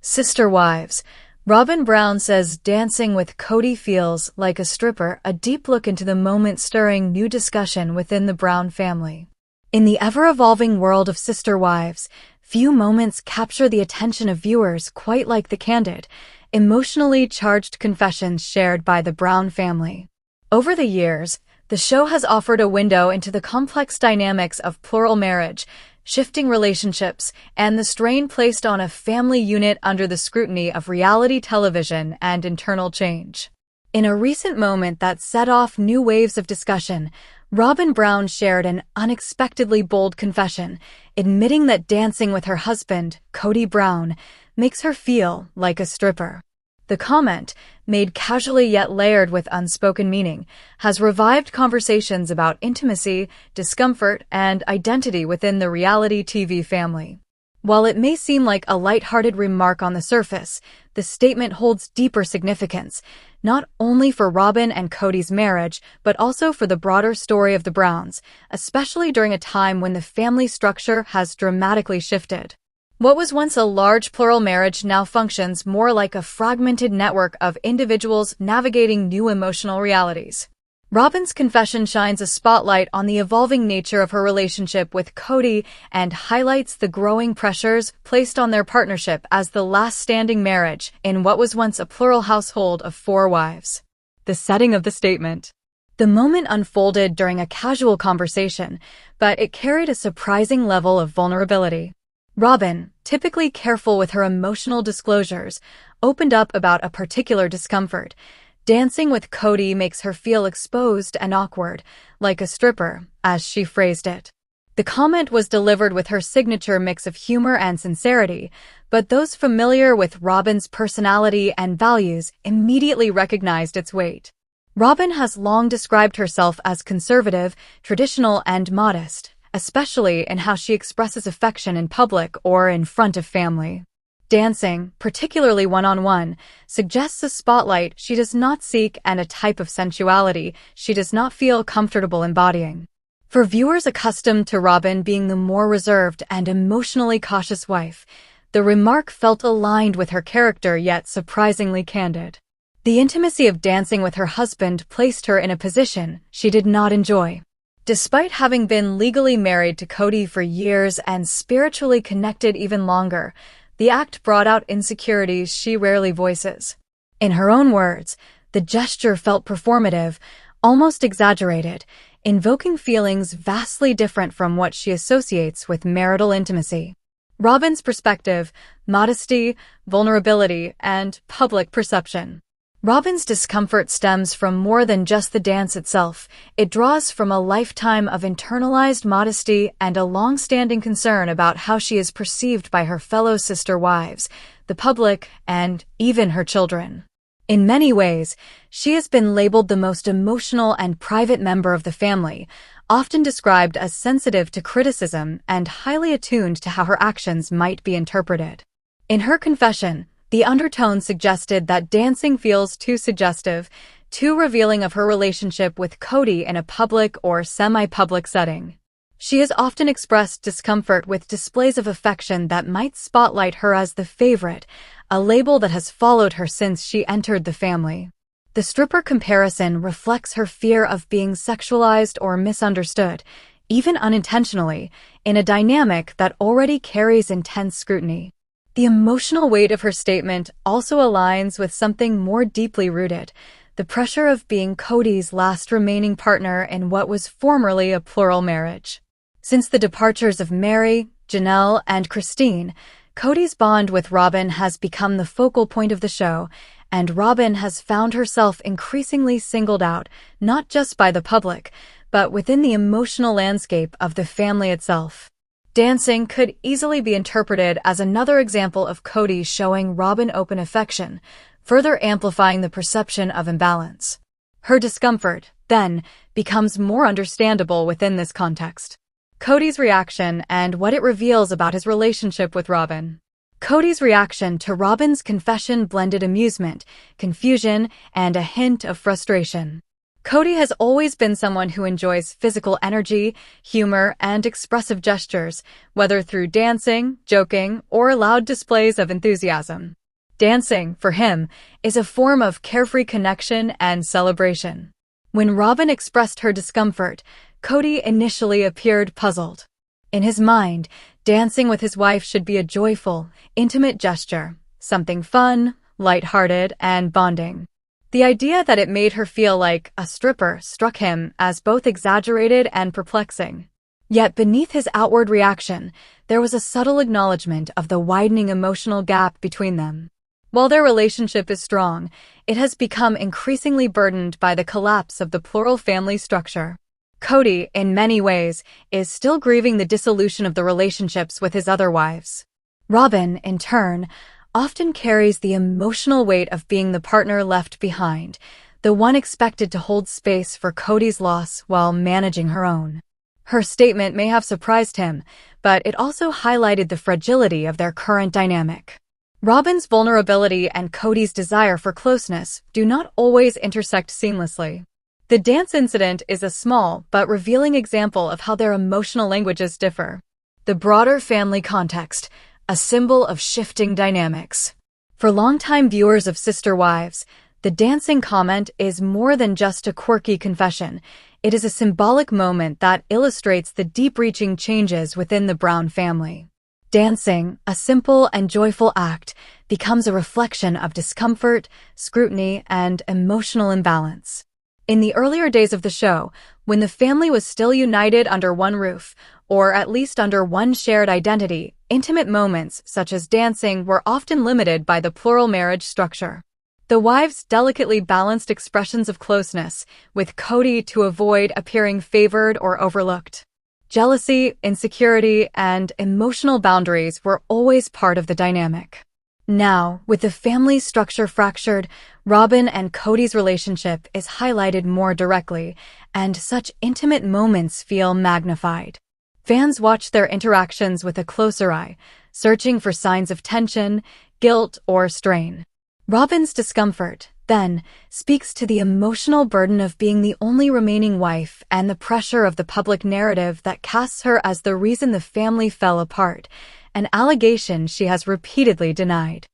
Sister Wives. Robyn Brown says dancing with Kody feels like a stripper, a deep look into the moment-stirring new discussion within the Brown family. In the ever-evolving world of Sister Wives, few moments capture the attention of viewers quite like the candid, emotionally charged confessions shared by the Brown family. Over the years, the show has offered a window into the complex dynamics of plural marriage, shifting relationships, and the strain placed on a family unit under the scrutiny of reality television and internal change. In a recent moment that set off new waves of discussion, Robyn Brown shared an unexpectedly bold confession, admitting that dancing with her husband, Kody Brown, makes her feel like a stripper. The comment, made casually yet layered with unspoken meaning, has revived conversations about intimacy, discomfort, and identity within the reality TV family. While it may seem like a lighthearted remark on the surface, the statement holds deeper significance, not only for Robyn and Kody's marriage, but also for the broader story of the Browns, especially during a time when the family structure has dramatically shifted. What was once a large plural marriage now functions more like a fragmented network of individuals navigating new emotional realities. Robyn's confession shines a spotlight on the evolving nature of her relationship with Kody and highlights the growing pressures placed on their partnership as the last standing marriage in what was once a plural household of 4 wives. The setting of the statement. The moment unfolded during a casual conversation, but it carried a surprising level of vulnerability. Robyn, typically careful with her emotional disclosures, opened up about a particular discomfort. Dancing with Kody makes her feel exposed and awkward, like a stripper, as she phrased it. The comment was delivered with her signature mix of humor and sincerity, but those familiar with Robyn's personality and values immediately recognized its weight. Robyn has long described herself as conservative, traditional, and modest, especially in how she expresses affection in public or in front of family. Dancing, particularly one-on-one, suggests a spotlight she does not seek and a type of sensuality she does not feel comfortable embodying. For viewers accustomed to Robyn being the more reserved and emotionally cautious wife, the remark felt aligned with her character yet surprisingly candid. The intimacy of dancing with her husband placed her in a position she did not enjoy. Despite having been legally married to Kody for years and spiritually connected even longer, the act brought out insecurities she rarely voices. In her own words, the gesture felt performative, almost exaggerated, invoking feelings vastly different from what she associates with marital intimacy. Robyn's perspective, modesty, vulnerability, and public perception. Robyn's discomfort stems from more than just the dance itself. It draws from a lifetime of internalized modesty and a long-standing concern about how she is perceived by her fellow sister wives, the public, and even her children. In many ways, she has been labeled the most emotional and private member of the family, often described as sensitive to criticism and highly attuned to how her actions might be interpreted. In her confession, the undertone suggested that dancing feels too suggestive, too revealing of her relationship with Kody in a public or semi-public setting. She has often expressed discomfort with displays of affection that might spotlight her as the favorite, a label that has followed her since she entered the family. The stripper comparison reflects her fear of being sexualized or misunderstood, even unintentionally, in a dynamic that already carries intense scrutiny. The emotional weight of her statement also aligns with something more deeply rooted, the pressure of being Kody's last remaining partner in what was formerly a plural marriage. Since the departures of Mary, Janelle, and Christine, Kody's bond with Robyn has become the focal point of the show, and Robyn has found herself increasingly singled out, not just by the public, but within the emotional landscape of the family itself. Dancing could easily be interpreted as another example of Kody showing Robyn open affection, further amplifying the perception of imbalance. Her discomfort, then, becomes more understandable within this context. Kody's reaction and what it reveals about his relationship with Robyn. Kody's reaction to Robyn's confession blended amusement, confusion, and a hint of frustration. Kody has always been someone who enjoys physical energy, humor, and expressive gestures, whether through dancing, joking, or loud displays of enthusiasm. Dancing, for him, is a form of carefree connection and celebration. When Robyn expressed her discomfort, Kody initially appeared puzzled. In his mind, dancing with his wife should be a joyful, intimate gesture, something fun, lighthearted, and bonding. The idea that it made her feel like a stripper struck him as both exaggerated and perplexing. Yet beneath his outward reaction, there was a subtle acknowledgement of the widening emotional gap between them. While their relationship is strong, it has become increasingly burdened by the collapse of the plural family structure. Kody, in many ways, is still grieving the dissolution of the relationships with his other wives. Robyn, in turn, often carries the emotional weight of being the partner left behind, the one expected to hold space for Kody's loss while managing her own. Her statement may have surprised him, but it also highlighted the fragility of their current dynamic. Robyn's vulnerability and Kody's desire for closeness do not always intersect seamlessly. The dance incident is a small but revealing example of how their emotional languages differ. The broader family context, a symbol of shifting dynamics. For longtime viewers of Sister Wives, the dancing comment is more than just a quirky confession. It is a symbolic moment that illustrates the deep-reaching changes within the Brown family. Dancing, a simple and joyful act, becomes a reflection of discomfort, scrutiny, and emotional imbalance. In the earlier days of the show, when the family was still united under one roof, or at least under one shared identity, intimate moments such as dancing were often limited by the plural marriage structure. The wives delicately balanced expressions of closeness, with Kody to avoid appearing favored or overlooked. Jealousy, insecurity, and emotional boundaries were always part of the dynamic. Now, with the family structure fractured, Robyn and Kody's relationship is highlighted more directly, and such intimate moments feel magnified. Fans watch their interactions with a closer eye, searching for signs of tension, guilt, or strain. Robyn's discomfort, then, speaks to the emotional burden of being the only remaining wife and the pressure of the public narrative that casts her as the reason the family fell apart, an allegation she has repeatedly denied.